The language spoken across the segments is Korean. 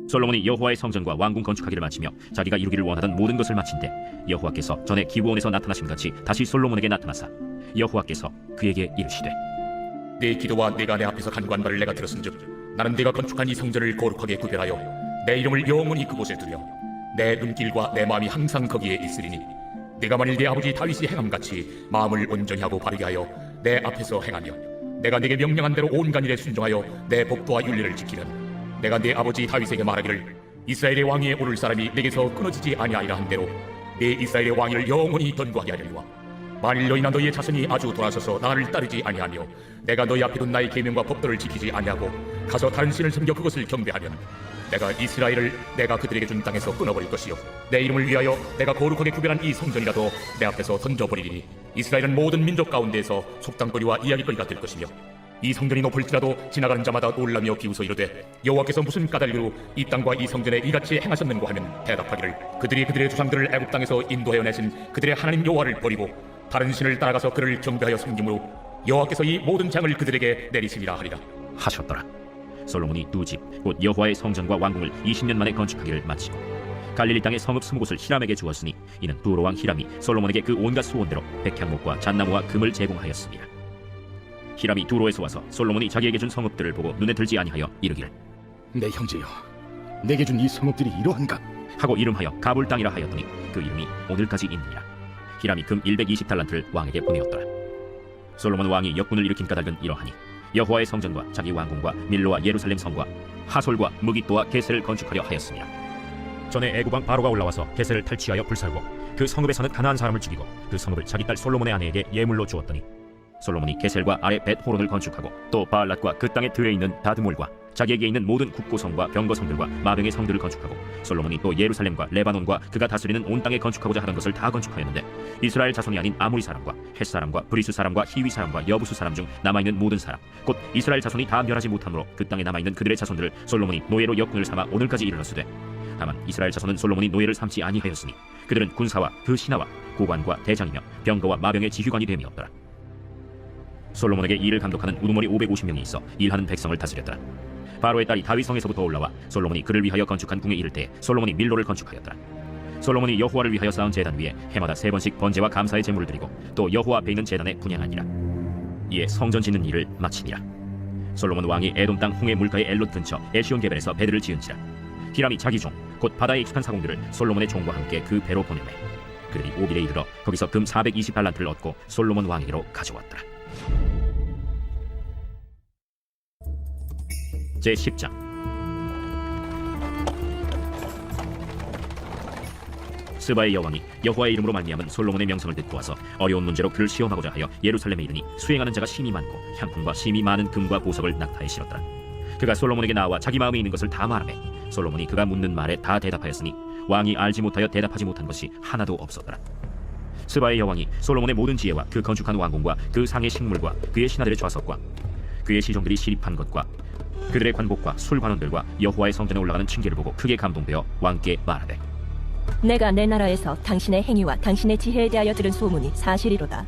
솔로몬이 여호와의 성전과 왕궁 건축하기를 마치며 자기가 이루기를 원하던 모든 것을 마친 때 여호와께서 전에 기브온에서 나타나심같이 다시 솔로몬에게 나타나사 여호와께서 그에게 이르시되 네 기도와 네가 내 앞에서 간구한 바를 내가 들었은즉 나는 네가 건축한 이 성전을 거룩하게 구별하여 내 이름을 영원히 그곳에 두며 내 눈길과 내 마음이 항상 거기에 있으리니 네가 만일 네 아버지 다윗이 행함같이 마음을 온전히 하고 바르게 하여 내 앞에서 행하며 내가 네게 명령한 대로 온갖 일에 순종하여 내 법도와 윤리를 지키면 내가 네 아버지 다윗에게 말하기를 이스라엘의 왕위에 오를 사람이 네게서 끊어지지 아니하리라 한 대로 네 이스라엘의 왕위를 영원히 견고하게 하려니와 만일 너희나 너희의 자손이 아주 돌아서서 나를 따르지 아니하며 내가 너희 앞에 둔 나의 계명과 법도를 지키지 아니하고 가서 다른 신을 섬겨 그것을 경배하면 내가 이스라엘을 내가 그들에게 준 땅에서 끊어버릴 것이요 내 이름을 위하여 내가 거룩하게 구별한 이 성전이라도 내 앞에서 던져버리리니 이스라엘은 모든 민족 가운데에서 속담거리와 이야기거리가 될 것이며 이 성전이 높을지라도 지나가는 자마다 놀라며 비웃어 이르되 여호와께서 무슨 까닭으로 이 땅과 이 성전에 이같이 행하셨는고 하면 대답하기를 그들이 그들의 조상들을 애굽 땅에서 인도하여 내신 그들의 하나님 여호와를 버리고 다른 신을 따라가서 그를 경배하여 섬김으로 여호와께서 이 모든 장을 그들에게 내리시리라 하리라 하셨더라. 솔로몬이 두 집 곧 여호와의 성전과 왕궁을 20년 만에 건축하기를 마치고 갈릴리 땅의 성읍 20곳을 히람에게 주었으니 이는 두로 왕 히람이 솔로몬에게 그 온갖 소원대로 백향목과 잣나무와 금을 제공하였습니다. 히람이 두로에서 와서 솔로몬이 자기에게 준 성읍들을 보고 눈에 들지 아니하여 이르기를 내 형제여, 내게 준 이 성읍들이 이러한가? 하고 이름하여 가불 땅이라 하였더니 그 이름이 오늘까지 있느니라. 히람이 금 120달란트를 왕에게 보내었더라. 솔로몬 왕이 역군을 일으킨 까닭은 이러하니 여호와의 성전과 자기 왕궁과 밀로와 예루살렘 성과 하솔과 무깃도와 게셀을 건축하려 하였습니다. 전에 애굽 왕 바로가 올라와서 게셀을 탈취하여 불살고 그 성읍에 사는 가나안 사람을 죽이고 그 성읍을 자기 딸 솔로몬의 아내에게 예물로 주었더니 솔로몬이 게셀과 아래 벳호론을 건축하고 또 바알랏과 그 땅에 들에 있는 다드몰과 자기에게 있는 모든 국고성과 병거성들과 마병의 성들을 건축하고 솔로몬이 또 예루살렘과 레바논과 그가 다스리는 온 땅에 건축하고자 하던 것을 다 건축하였는데 이스라엘 자손이 아닌 아무리 사람과 헷 사람과 브리스 사람과 히위 사람과 여부수 사람 중 남아있는 모든 사람 곧 이스라엘 자손이 다 멸하지 못함으로 그 땅에 남아있는 그들의 자손들을 솔로몬이 노예로 역군을 삼아 오늘까지 이르렀으되 다만 이스라엘 자손은 솔로몬이 노예를 삼지 아니하였으니 그들은 군사와 그 신하와 고관과 대장이며 병거와 마병의 지휘관이 됨이었더라. 솔로몬에게 일을 감독하는 우두머리 550명이 있어 일하는 백성을 다스렸더라. 바로의 딸이 다윗성에서부터 올라와 솔로몬이 그를 위하여 건축한 궁에 이를 때 솔로몬이 밀로를 건축하였더라. 솔로몬이 여호와를 위하여 쌓은 제단 위에 해마다 3번씩 번제와 감사의 제물을 드리고 또 여호와 앞에 있는 제단에 분향하니라. 이에 성전 짓는 일을 마치니라. 솔로몬 왕이 에돔 땅 홍해 물가의 엘롯 근처 에시온 게벨에서 배들을 지은지라. 히람이 자기 종 곧 바다에 익숙한 사공들을 솔로몬의 종과 함께 그 배로 보내매 그들이 오빌에 이르러 거기서 금 420달란트를 얻고 솔로몬 왕에게로 가져왔더라. 제10장 스바의 여왕이 여호와의 이름으로 말미암은 솔로몬의 명성을 듣고 와서 어려운 문제로 그를 시험하고자 하여 예루살렘에 이르니 수행하는 자가 심히 많고 향품과 심히 많은 금과 보석을 낙타에 실었더라. 그가 솔로몬에게 나와 자기 마음에 있는 것을 다 말하매 솔로몬이 그가 묻는 말에 다 대답하였으니 왕이 알지 못하여 대답하지 못한 것이 하나도 없었더라. 스바의 여왕이 솔로몬의 모든 지혜와 그 건축한 왕궁과 그 상의 식물과 그의 신하들의 좌석과 그의 시종들이 시립한 것과 그들의 관복과 술관원들과 여호와의 성전에 올라가는 층계를 보고 크게 감동되어 왕께 말하되 내가 내 나라에서 당신의 행위와 당신의 지혜에 대하여 들은 소문이 사실이로다.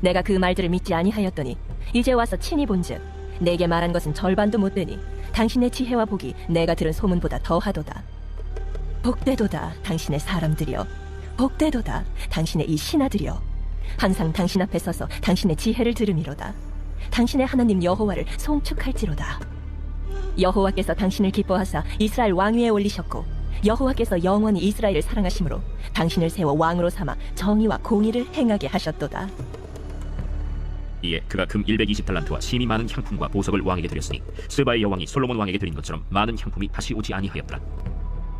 내가 그 말들을 믿지 아니하였더니 이제 와서 친히 본즉 내게 말한 것은 절반도 못되니 당신의 지혜와 복이 내가 들은 소문보다 더하도다. 복되도다 당신의 사람들이여, 복되도다 당신의 이 신하들이여. 항상 당신 앞에 서서 당신의 지혜를 들음이로다. 당신의 하나님 여호와를 송축할지로다. 여호와께서 당신을 기뻐하사 이스라엘 왕위에 올리셨고 여호와께서 영원히 이스라엘을 사랑하심으로 당신을 세워 왕으로 삼아 정의와 공의를 행하게 하셨도다. 이에 그가 금 120달란트와 심히 많은 향품과 보석을 왕에게 드렸으니 스바의 여왕이 솔로몬 왕에게 드린 것처럼 많은 향품이 다시 오지 아니하였더라.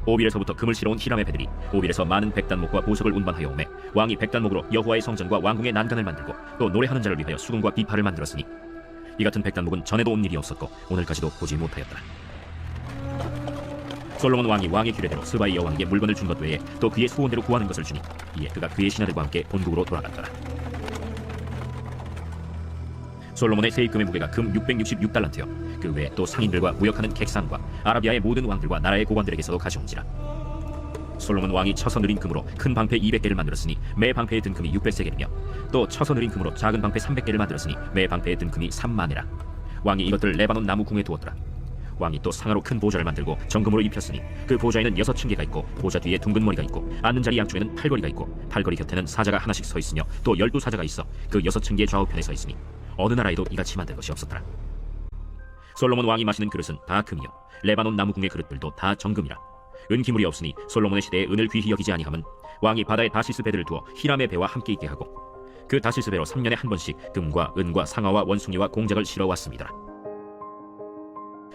오빌에서부터 금을 실어온 히람의 배들이 오빌에서 많은 백단목과 보석을 운반하여 오매 왕이 백단목으로 여호와의 성전과 왕궁의 난간을 만들고 또 노래하는 자를 위하여 수금과 비파를 만들었으니 이 같은 백단목은 전에도 온 일이 없었고 오늘까지도 보지 못하였더라. 솔로몬 왕이 왕의 규례대로 스바의 여왕에게 물건을 준 것 외에 또 그의 소원대로 구하는 것을 주니 이에 그가 그의 신하들과 함께 본국으로 돌아갔더라. 솔로몬의 세입금의 무게가 금 666달란트여 그 외에 또 상인들과 무역하는 객산과 아라비아의 모든 왕들과 나라의 고관들에게서도 가져온지라. 솔로몬 왕이 쳐서 느린 금으로 큰 방패 200개를 만들었으니 매 방패에 든 금이 600세겔이며 또 쳐서 느린 금으로 작은 방패 300개를 만들었으니 매 방패에 든 금이 3만회라. 왕이 이것들을 레바논 나무 궁에 두었더라. 왕이 또 상하로 큰 보좌를 만들고 정금으로 입혔으니 그 보좌에는 6층계가 있고 보좌 뒤에 둥근 머리가 있고 앉는 자리 양쪽에는 팔걸이가 있고 팔걸이 곁에는 사자가 하나씩 서 있으며 또 12사자가 있어 그 6층계 좌우편에 서 있으니 어느 나라에도 이같이 만든 것이 없었더라. 솔로몬 왕이 마시는 그릇은 다 금이요 레바논 나무궁의 그릇들도 다 정금이라. 은기물이 없으니 솔로몬의 시대에 은을 귀히 여기지 아니함은 왕이 바다에 다시스 배들을 두어 히람의 배와 함께 있게 하고 그 다시스 배로 3년에 한 번씩 금과 은과 상아와 원숭이와 공작을 실어 왔습니다.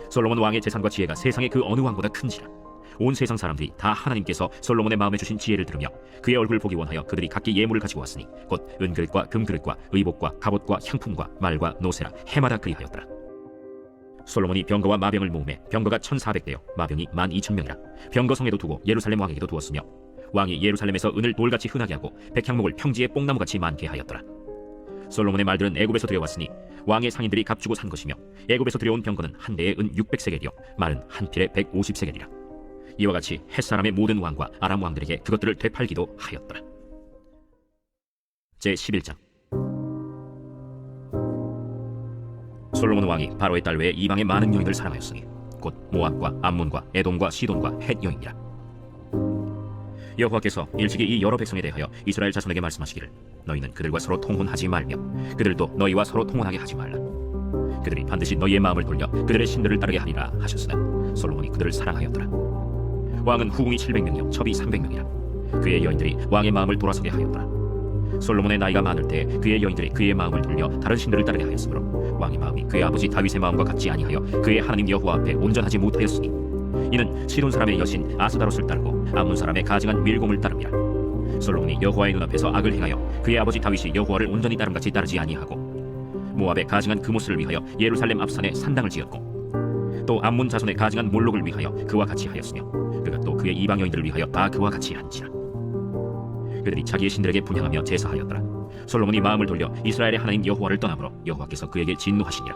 솔로몬 왕의 재산과 지혜가 세상의 그 어느 왕보다 큰지라. 온 세상 사람들이 다 하나님께서 솔로몬의 마음에 주신 지혜를 들으며 그의 얼굴을 보기 원하여 그들이 각기 예물을 가지고 왔으니 곧 은그릇과 금그릇과 의복과 갑옷과 향품과 말과 노새라 해마다 그리하였더라. 솔로몬이 병거와 마병을 모으매 병거가 1400대요 마병이 12,000명이라. 병거성에도 두고 예루살렘 왕에게도 두었으며 왕이 예루살렘에서 은을 돌같이 흔하게 하고 백향목을 평지에 뽕나무같이 많게 하였더라. 솔로몬의 말들은 애굽에서 들여왔으니 왕의 상인들이 값주고 산 것이며 애굽에서 들여온 병거는 한 대에 은 600세겔이요 말은 한 필에 150세겔이라. 이와 같이 햇사람의 모든 왕과 아람 왕들에게 그것들을 되팔기도 하였더라. 제11장. 솔로몬 왕이 바로의 딸 외에 이방의 많은 여인을 사랑하였으니 곧 모압과 암몬과 에돔과 시돈과 헷 여인이라. 여호와께서 일찍이 이 여러 백성에 대하여 이스라엘 자손에게 말씀하시기를 너희는 그들과 서로 통혼하지 말며 그들도 너희와 서로 통혼하게 하지 말라. 그들이 반드시 너희의 마음을 돌려 그들의 신들을 따르게 하리라 하셨으나 솔로몬이 그들을 사랑하였더라. 왕은 후궁이 700명이요 첩이 300명이라. 그의 여인들이 왕의 마음을 돌아서게 하였더라. 솔로몬의 나이가 많을 때 그의 여인들이 그의 마음을 돌려 다른 신들을 따르게 하였으므로 왕의 마음이 그의 아버지 다윗의 마음과 같지 아니하여 그의 하나님 여호와 앞에 온전하지 못하였으니 이는 시돈 사람의 여신 아스다롯을 따르고 암몬 사람의 가증한 밀곰을 따릅니다. 솔로몬이 여호와의 눈앞에서 악을 행하여 그의 아버지 다윗이 여호와를 온전히 따름같이 따르지 아니하고 모압의 가증한 그모스를 위하여 예루살렘 앞산에 산당을 지었고 또 암몬 자손의 가증한 몰록을 위하여 그와 같이 하였으며 그가 또 그의 이방 여인들을 위하여 다 그와 같이 한지라. 그들이 자기의 신들에게 분향하며 제사하였더라. 솔로몬이 마음을 돌려 이스라엘의 하나님 여호와를 떠나므로 여호와께서 그에게 진노하시니라.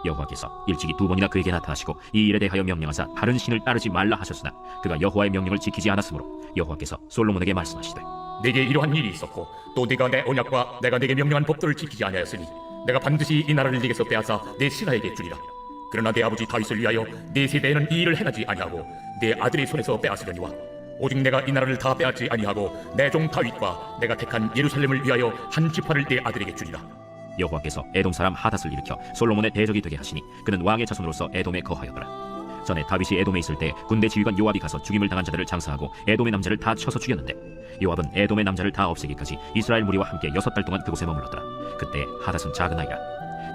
여호와께서 일찍이 2번이나 그에게 나타나시고 이 일에 대하여 명령하사 다른 신을 따르지 말라 하셨으나 그가 여호와의 명령을 지키지 않았으므로 여호와께서 솔로몬에게 말씀하시되 내게 이러한 일이 있었고 또 네가 내 언약과 내가 네게 명령한 법도를 지키지 아니하였으니 내가 반드시 이 나라를 네게서 빼앗아 내 신하에게 주리라. 그러나 내 아버지 다윗을 위하여 네 세대에는 이 일을 행하지 아니하고 네 아들의 손에서 빼앗으려니와 오직 내가 이 나라를 다 빼앗지 아니하고 내 종 다윗과 내가 택한 예루살렘을 위하여 한 지파를 네 아들에게 주리라. 여호와께서 에돔 사람 하닷을 일으켜 솔로몬의 대적이 되게 하시니 그는 왕의 자손으로서 에돔에 거하였더라. 전에 다윗이 에돔에 있을 때 군대 지휘관 요압이 가서 죽임을 당한 자들을 장사하고 에돔의 남자를 다 쳐서 죽였는데 요압은 에돔의 남자를 다 없애기까지 이스라엘 무리와 함께 6달 동안 그곳에 머물렀더라. 그때 하닷은 작은 아이라.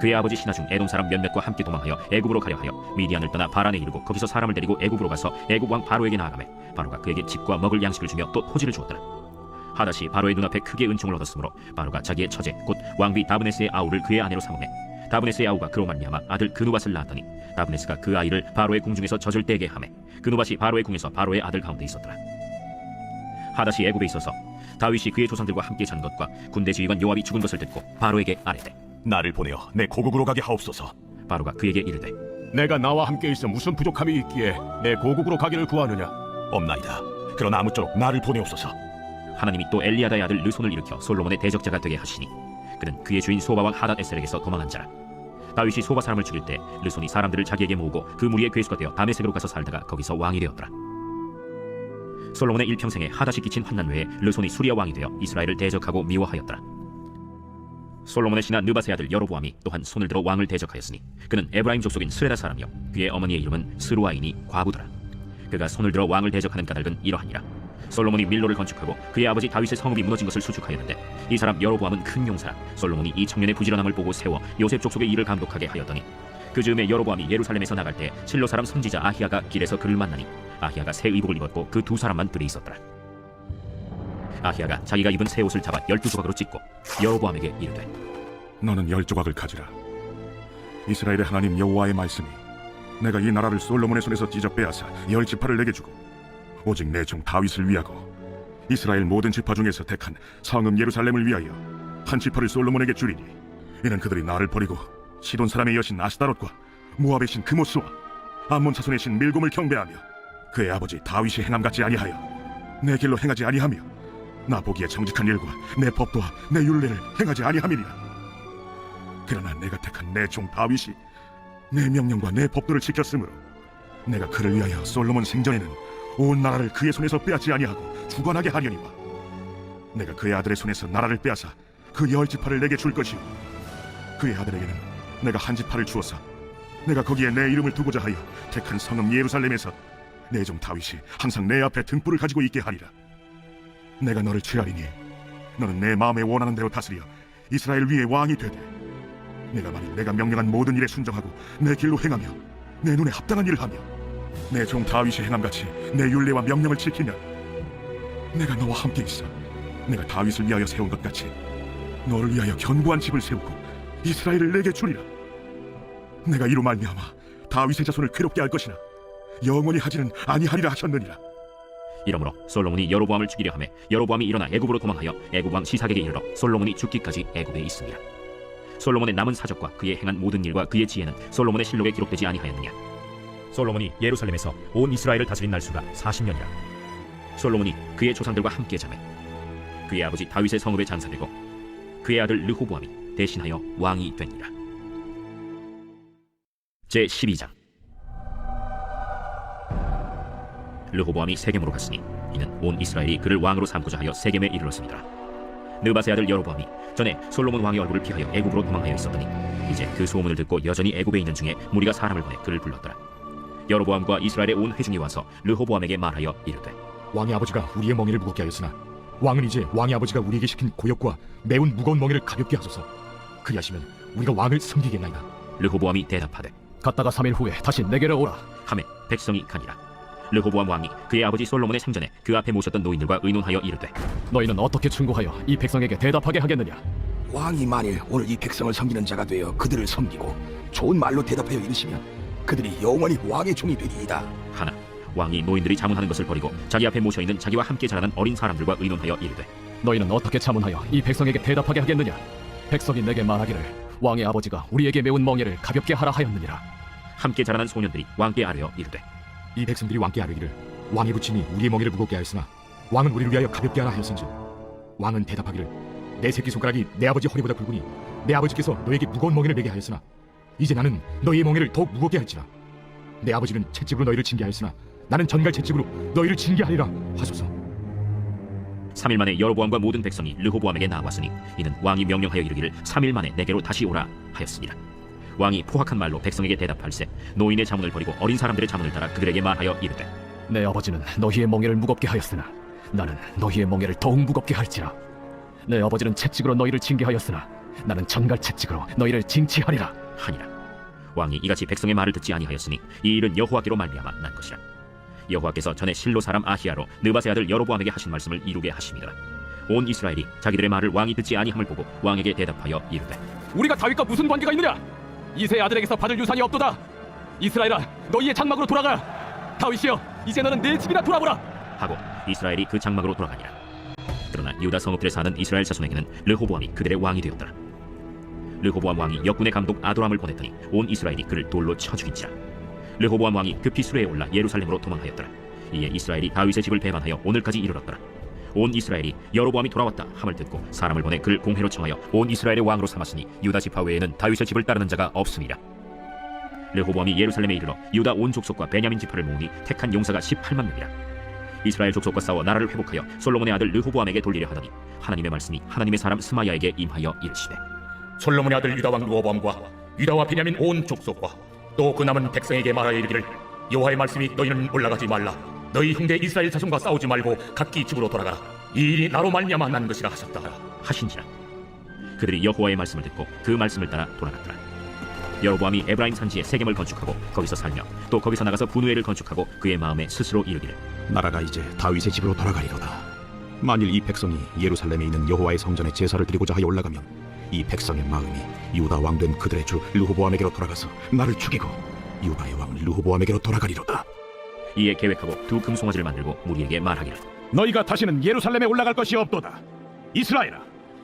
그의 아버지 신하 중 에돔 사람 몇몇과 함께 도망하여 애굽으로 가려 하여 미디안을 떠나 바란에 이르고 거기서 사람을 데리고 애굽으로 가서 애굽 왕 바로에게 나아가매 바로가 그에게 집과 먹을 양식을 주며 또 토지를 주었더라. 하닷이 바로의 눈앞에 크게 은총을 얻었으므로 바로가 자기의 처제 곧 왕비 다브네스의 아우를 그의 아내로 삼음해 다브네스의 아우가 그로 말미암아 아들 그누밧을 낳았더니 다브네스가 그 아이를 바로의 궁중에서 젖을 떼게 하매 그누밧이 바로의 궁에서 바로의 아들 가운데 있었더라. 하닷이 애굽에 있어서 다윗이 그의 조상들과 함께 잔 것과 군대 지휘관 요압이 죽은 것을 듣고 바로에게 아뢰되 나를 보내어 내 고국으로 가게 하옵소서. 바로가 그에게 이르되 내가 나와 함께 있어 무슨 부족함이 있기에 내 고국으로 가기를 구하느냐? 없나이다. 그러나 아무쪼록 나를 보내옵소서. 하나님이 또 엘리야다의 아들 르손을 일으켜 솔로몬의 대적자가 되게 하시니 그는 그의 주인 소바왕 하닷 에셀에게서 도망한 자라. 다윗이 소바 사람을 죽일 때 르손이 사람들을 자기에게 모으고 그 무리의 괴수가 되어 다메섹으로 가서 살다가 거기서 왕이 되었더라. 솔로몬의 일평생에 하닷이 끼친 환난 외에 르손이 수리아 왕이 되어 이스라엘을 대적하고 미워하였더라. 솔로몬의 신하 느밧의 아들 여로보암이 또한 손을 들어 왕을 대적하였으니 그는 에브라임 족속인 스레다 사람이요 그의 어머니의 이름은 스루아이니 과부더라. 그가 손을 들어 왕을 대적하는 까닭은 이러하니라. 솔로몬이 밀로를 건축하고 그의 아버지 다윗의 성읍이 무너진 것을 수축하였는데 이 사람 여로보암은 큰 용사라. 솔로몬이 이 청년의 부지런함을 보고 세워 요셉 족속의 일을 감독하게 하였더니 그 즈음에 여로보암이 예루살렘에서 나갈 때 실로 사람 선지자 아히야가 길에서 그를 만나니 아히야가 새 의복을 입었고 그 두 사람만 들에 있었더라. 아히야가 자기가 입은 새 옷을 잡아 12조각으로 찢고 여로보암에게 이르되 너는 10조각을 가지라. 이스라엘의 하나님 여호와의 말씀이 내가 이 나라를 솔로몬의 손에서 찢어 빼앗아 10지파를 내게 주고 오직 내 종 다윗을 위하고 이스라엘 모든 지파 중에서 택한 성읍 예루살렘을 위하여 한 지파를 솔로몬에게 주리니 이는 그들이 나를 버리고 시돈 사람의 여신 아스다롯과 모압의 신 그모스와 암몬 자손의 신 밀곰을 경배하며 그의 아버지 다윗이 행함 같지 아니하여 내 길로 행하지 아니하며 나 보기에 정직한 일과 내 법도와 내 율례를 행하지 아니함이니라. 그러나 내가 택한 내 종 다윗이 내 명령과 내 법도를 지켰으므로 내가 그를 위하여 솔로몬 생전에는 온 나라를 그의 손에서 빼앗지 아니하고 주관하게 하려니와 내가 그의 아들의 손에서 나라를 빼앗아 그 10지파를 내게 줄 것이요 그의 아들에게는 내가 한 지파를 주어서 내가 거기에 내 이름을 두고자 하여 택한 성읍 예루살렘에서 내 종 다윗이 항상 내 앞에 등불을 가지고 있게 하리라. 내가 너를 취하리니 너는 내 마음에 원하는 대로 다스려 이스라엘 위에 왕이 되되 내가 만일 내가 명령한 모든 일에 순종하고 내 길로 행하며 내 눈에 합당한 일을 하며 내 종 다윗이 행함같이 내 율례와 명령을 지키면 내가 너와 함께 있어 내가 다윗을 위하여 세운 것 같이 너를 위하여 견고한 집을 세우고 이스라엘을 내게 주리라. 내가 이로 말미암아 다윗의 자손을 괴롭게 할 것이나 영원히 하지는 아니하리라 하셨느니라. 이러므로 솔로몬이 여로보암을 죽이려 하매 여로보암이 일어나 애굽으로 도망하여 애굽 왕 시삭에게 이르러 솔로몬이 죽기까지 애굽에 있습니다. 솔로몬의 남은 사적과 그의 행한 모든 일과 그의 지혜는 솔로몬의 실록에 기록되지 아니하였느냐. 솔로몬이 예루살렘에서 온 이스라엘을 다스린 날수가 40년이라. 솔로몬이 그의 조상들과 함께 자매 그의 아버지 다윗의 성읍에 장사되고 그의 아들 르호보암이 대신하여 왕이 되니라. 제 12장. 르호보암이 세겜으로 갔으니 이는 온 이스라엘이 그를 왕으로 삼고자 하여 세겜에 이르렀습니다. 느바세 아들 여로보암이 전에 솔로몬 왕의 얼굴을 피하여 애굽으로 도망하여 있었더니 이제 그 소문을 듣고 여전히 애굽에 있는 중에 무리가 사람을 보내 그를 불렀더라. 여로보암과 이스라엘의 온 회중이 와서 르호보암에게 말하여 이르되 왕의 아버지가 우리의 멍에를 무겁게 하였으나 왕은 이제 왕의 아버지가 우리에게 시킨 고역과 매운 무거운 멍에를 가볍게 하소서. 그리하시면 우리가 왕을 섬기겠나이다. 르호보암이 대답하되 갔다가 3일 후에 다시 내게로 오라. 하매 백성이 가니라. 르호보암 왕이 그의 아버지 솔로몬의 생전에 그 앞에 모셨던 노인들과 의논하여 이르되 너희는 어떻게 충고하여 이 백성에게 대답하게 하겠느냐? 왕이 만일 오늘 이 백성을 섬기는 자가 되어 그들을 섬기고 좋은 말로 대답하여 이르시면 그들이 영원히 왕의 종이 되리이다. 하나 왕이 노인들이 자문하는 것을 버리고 자기 앞에 모셔있는 자기와 함께 자라는 어린 사람들과 의논하여 이르되 너희는 어떻게 자문하여 이 백성에게 대답하게 하겠느냐? 백성이 내게 말하기를 왕의 아버지가 우리에게 매운 멍에를 가볍게 하라 하였느니라. 함께 자라난 소년들이 왕께 아뢰어 이르되 이 백성들이 왕께 아뢰기를 왕의 부친이 우리의 멍에를 무겁게 하였으나 왕은 우리를 위하여 가볍게 하라 하였은즉 왕은 대답하기를 내 새끼손가락이 내 아버지 허리보다 굵으니 내 아버지께서 너에게 무거운 멍에를 매게 하였으나 이제 나는 너희의 멍에를 더욱 무겁게 할지라. 내 아버지는 채찍으로 너희를 징계하였으나 나는 전갈 채찍으로 너희를 징계하리라 하소서. 3일 만에 여로보암과 모든 백성이 르호보암에게 나왔으니 이는 왕이 명령하여 이르기를 3일 만에 내게로 다시 오라 하였습니다. 왕이 포악한 말로 백성에게 대답할세 노인의 자문을 버리고 어린 사람들의 자문을 따라 그들에게 말하여 이르되 내 아버지는 너희의 멍에를 무겁게 하였으나 나는 너희의 멍에를 더욱 무겁게 할지라. 내 아버지는 채찍으로 너희를 징계하였으나 나는 전갈 채찍으로 너희를 징치하리라 하니라. 왕이 이같이 백성의 말을 듣지 아니하였으니 이 일은 여호와께로 말미암아 난 것이라. 여호와께서 전에 실로 사람 아히야로 느바세 아들 여로보암에게 하신 말씀을 이루게 하심이더라. 온 이스라엘이 자기들의 말을 왕이 듣지 아니함을 보고 왕에게 대답하여 이르되 우리가 다윗과 무슨 관계가 있느냐? 이새의 아들에게서 받을 유산이 없도다. 이스라엘아 너희의 장막으로 돌아가라. 다윗이여 이제 너는 내 집이나 돌아보라 하고 이스라엘이 그 장막으로 돌아가니라. 그러나 유다 성읍들에 사는 이스라엘 자손에게는 르호보암이 그들의 왕이 되었더라. 르호보암 왕이 역군의 감독 아도람을 보냈더니 온 이스라엘이 그를 돌로 쳐 죽인지라. 르호보암 왕이 급히 수레에 올라 예루살렘으로 도망하였더라. 이에 이스라엘이 다윗의 집을 배반하여 오늘까지 이르렀더라. 온 이스라엘이 여로보암이 돌아왔다 함을 듣고 사람을 보내 그를 공회로 청하여 온 이스라엘의 왕으로 삼았으니 유다 지파 외에는 다윗의 집을 따르는 자가 없음이라. 르호보암이 예루살렘에 이르러 유다 온 족속과 베냐민 지파를 모으니 택한 용사가 18만 명이라. 이스라엘 족속과 싸워 나라를 회복하여 솔로몬의 아들 르호보암에게 돌리려 하더니 하나님의 말씀이 하나님의 사람 스마야에게 임하여 이르시되 솔로몬의 아들 유다 왕 르호보암과 유다와 베냐민 온 족속과 또 그 남은 백성에게 말하여 이르기를 여호와의 말씀이 너희는 올라가지 말라. 너희 형제 이스라엘 자손과 싸우지 말고 각기 집으로 돌아가라. 이 일이 나로 말미암아 난 것이라 하셨다 하신지라. 그들이 여호와의 말씀을 듣고 그 말씀을 따라 돌아갔더라. 여로보암이 에브라임 산지에 세겜을 건축하고 거기서 살며 또 거기서 나가서 분우엘을 건축하고 그의 마음에 스스로 이르기를 나라가 이제 다윗의 집으로 돌아가리로다. 만일 이 백성이 예루살렘에 있는 여호와의 성전에 제사를 드리고자 하여 올라가면 이 백성의 마음이 유다 왕된 그들의 주 르호보암에게로 돌아가서 나를 죽이고 유다의 왕 르호보암에게로 돌아가리로다. 이에 계획하고 두 금송아지를 만들고 무리에게 말하기를 너희가 다시는 예루살렘에 올라갈 것이 없도다. 이스라엘아,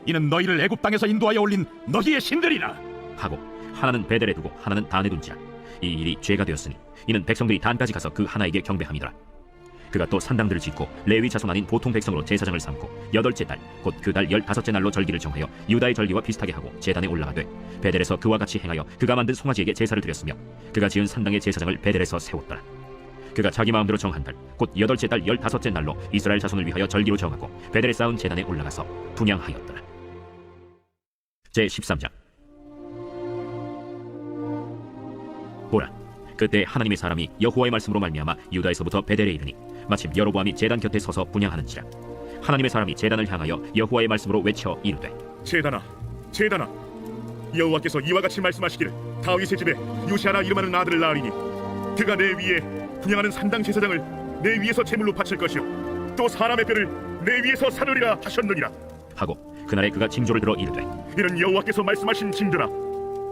이는 너희를 애굽 땅에서 인도하여 올린 너희의 신들이라. 하고 하나는 베델에 두고 하나는 단에 둔지라. 이 일이 죄가 되었으니 이는 백성들이 단까지 가서 그 하나에게 경배함이더라. 그가 또 산당들을 짓고 레위 자손 아닌 보통 백성으로 제사장을 삼고 8째 달 곧 그 달 15째 날로 절기를 정하여 유다의 절기와 비슷하게 하고 제단에 올라가되 베델에서 그와 같이 행하여 그가 만든 송아지에게 제사를 드렸으며 그가 지은 산당의 제사장을 베델에서 세웠더라. 그가 자기 마음대로 정한 달, 곧 8째 달 15째 날로 이스라엘 자손을 위하여 절기로 정하고 베델에 쌓은 제단에 올라가서 분향하였더라. 제13장. 보라, 그때 하나님의 사람이 여호와의 말씀으로 말미암아 유다에서부터 베델에 이르니 마침 여로보암이 제단 곁에 서서 분향하는지라. 하나님의 사람이 제단을 향하여 여호와의 말씀으로 외쳐 이르되, 제단아, 제단아, 여호와께서 이와 같이 말씀하시기를 다윗의 집에 요시아라 이름하는 아들을 낳으리니 그가 내 위에 분향하는 산당 제사장을 내 위에서 제물로 바칠 것이요 또 사람의 뼈를 내 위에서 사르리라 하셨느니라 하고 그날에 그가 징조를 들어 이르되, 이는 여호와께서 말씀하신 징조라.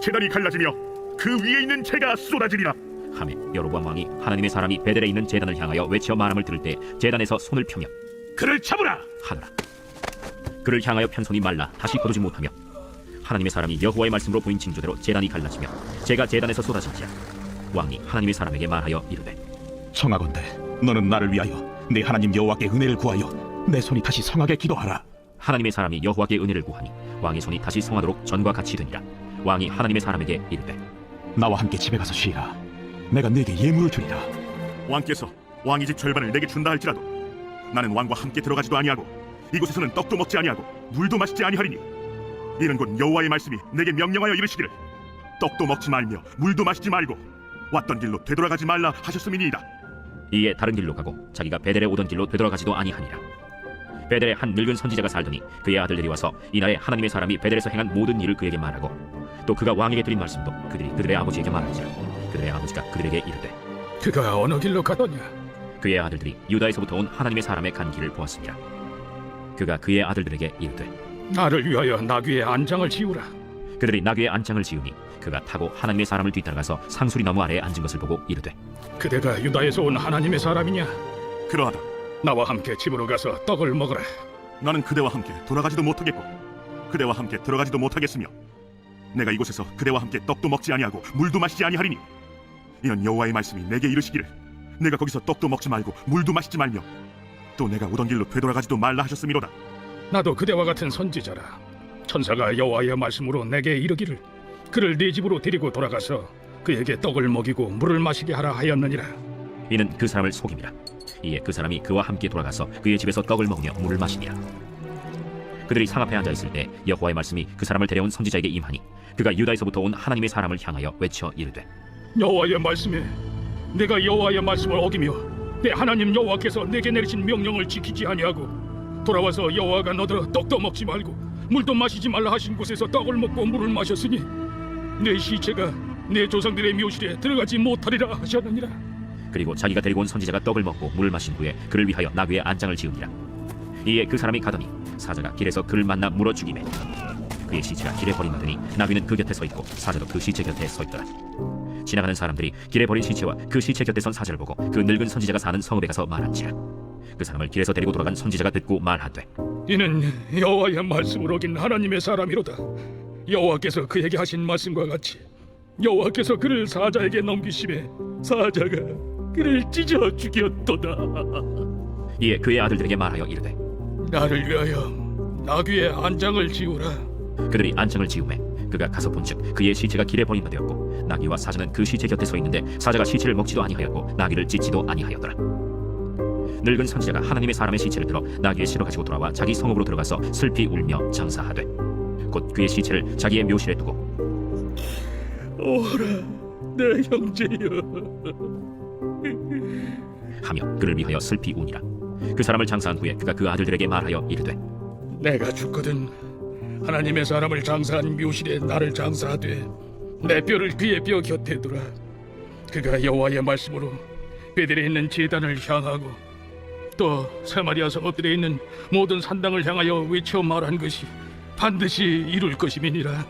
제단이 갈라지며 그 위에 있는 재가 쏟아지리라. 하매 여로보암 왕이 하나님의 사람이 베델에 있는 제단을 향하여 외쳐 말함을 들을 때 제단에서 손을 펴며 그를 잡으라. 하느라. 그를 향하여 편 손이 말라 다시 거두지 못하며 하나님의 사람이 여호와의 말씀으로 보인 징조대로 제단이 갈라지며 재가 제단에서 쏟아진지라. 왕이 하나님의 사람에게 말하여 이르되, 청하건대 너는 나를 위하여 내 하나님 여호와께 은혜를 구하여 내 손이 다시 성하게 기도하라. 하나님의 사람이 여호와께 은혜를 구하니 왕의 손이 다시 성하도록 전과 같이 되니라. 왕이 하나님의 사람에게 이르되, 나와 함께 집에 가서 쉬라. 내가 네게 예물을 주리라. 왕께서 왕의 집 절반을 내게 준다 할지라도 나는 왕과 함께 들어가지도 아니하고 이곳에서는 떡도 먹지 아니하고 물도 마시지 아니하리니 이는 곧 여호와의 말씀이 내게 명령하여 이르시기를 떡도 먹지 말며 물도 마시지 말고 왔던 길로 되돌아가지 말라 하셨음이니이다. 이에 다른 길로 가고 자기가 베델에 오던 길로 되돌아가지도 아니하니라. 베델에 한 늙은 선지자가 살더니 그의 아들들이 와서 이날에 하나님의 사람이 베델에서 행한 모든 일을 그에게 말하고 또 그가 왕에게 드린 말씀도 그들이 그들의 아버지에게 말하지라. 그들의 아버지가 그들에게 이르되, 그가 어느 길로 가더냐? 그의 아들들이 유다에서부터 온 하나님의 사람의 간 길을 보았습니다. 그가 그의 아들들에게 이르되, 나를 위하여 나귀의 안장을 지우라. 그들이 나귀의 안장을 지으니 그가 타고 하나님의 사람을 뒤따라가서 상수리 나무 아래에 앉은 것을 보고 이르되, 그대가 유다에서 온 하나님의 사람이냐? 그러하다. 나와 함께 집으로 가서 떡을 먹으라. 나는 그대와 함께 돌아가지도 못하겠고 그대와 함께 들어가지도 못하겠으며 내가 이곳에서 그대와 함께 떡도 먹지 아니하고 물도 마시지 아니하리니 이는 여호와의 말씀이 내게 이르시기를 내가 거기서 떡도 먹지 말고 물도 마시지 말며 또 내가 오던 길로 되돌아가지도 말라 하셨음이로다. 나도 그대와 같은 선지자라. 천사가 여호와의 말씀으로 내게 이르기를 그를 네 집으로 데리고 돌아가서 그에게 떡을 먹이고 물을 마시게 하라 하였느니라. 이는 그 사람을 속임이라. 이에 그 사람이 그와 함께 돌아가서 그의 집에서 떡을 먹으며 물을 마시니라. 그들이 상 앞에 앉아 있을 때 여호와의 말씀이 그 사람을 데려온 선지자에게 임하니 그가 유다에서부터 온 하나님의 사람을 향하여 외쳐 이르되, 여호와의 말씀에 내가 여호와의 말씀을 어기며 내 하나님 여호와께서 내게 내리신 명령을 지키지 아니하고 돌아와서 여호와가 너더러 떡도 먹지 말고 물도 마시지 말라 하신 곳에서 떡을 먹고 물을 마셨으니 내 시체가 내 조상들의 묘실에 들어가지 못하리라 하셨느니라. 그리고 자기가 데리고 온 선지자가 떡을 먹고 물을 마신 후에 그를 위하여 나귀의 안장을 지으니라. 이에 그 사람이 가더니 사자가 길에서 그를 만나 물어 죽이매 그의 시체가 길에 버림하더니 나귀는 그 곁에 서 있고 사자도 그 시체 곁에 서 있더라. 지나가는 사람들이 길에 버린 시체와 그 시체 곁에 선 사자를 보고 그 늙은 선지자가 사는 성읍에 가서 말한지라. 그 사람을 길에서 데리고 돌아간 선지자가 듣고 말하되, 이는 여호와의 말씀을 어긴 하나님의 사람이로다. 여호와께서 그에게 하신 말씀과 같이 여호와께서 그를 사자에게 넘기심에 사자가 그를 찢어 죽였도다. 이에 그의 아들들에게 말하여 이르되, 나를 위하여 나귀의 안장을 지우라. 그들이 안장을 지우매 그가 가서 본즉 그의 시체가 길에 버림바 되었고 나귀와 사자는 그 시체 곁에 서 있는데 사자가 시체를 먹지도 아니하였고 나귀를 찢지도 아니하였더라. 늙은 선지자가 하나님의 사람의 시체를 들어 나귀에 실어 가지고 돌아와 자기 성읍으로 들어가서 슬피 울며 장사하되 곧 그의 시체를 자기의 묘실에 두고 오라 내 형제여 하며 그를 위하여 슬피 우니라. 그 사람을 장사한 후에 그가 그 아들들에게 말하여 이르되, 내가 죽거든 하나님의 사람을 장사한 묘실에 나를 장사하되 내 뼈를 그의 뼈 곁에 두라. 그가 여호와의 말씀으로 베델에 있는 제단을 향하고 또 사마리아 성읍들에 있는 모든 산당을 향하여 외쳐 말한 것이 반드시 이룰 것임이니라.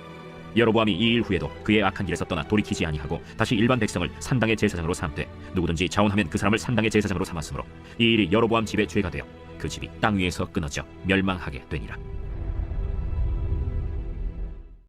여로보암이 이 일 후에도 그의 악한 길에서 떠나 돌이키지 아니하고 다시 일반 백성을 산당의 제사장으로 삼되 누구든지 자원하면 그 사람을 산당의 제사장으로 삼았으므로 이 일이 여로보암 집의 죄가 되어 그 집이 땅 위에서 끊어져 멸망하게 되니라.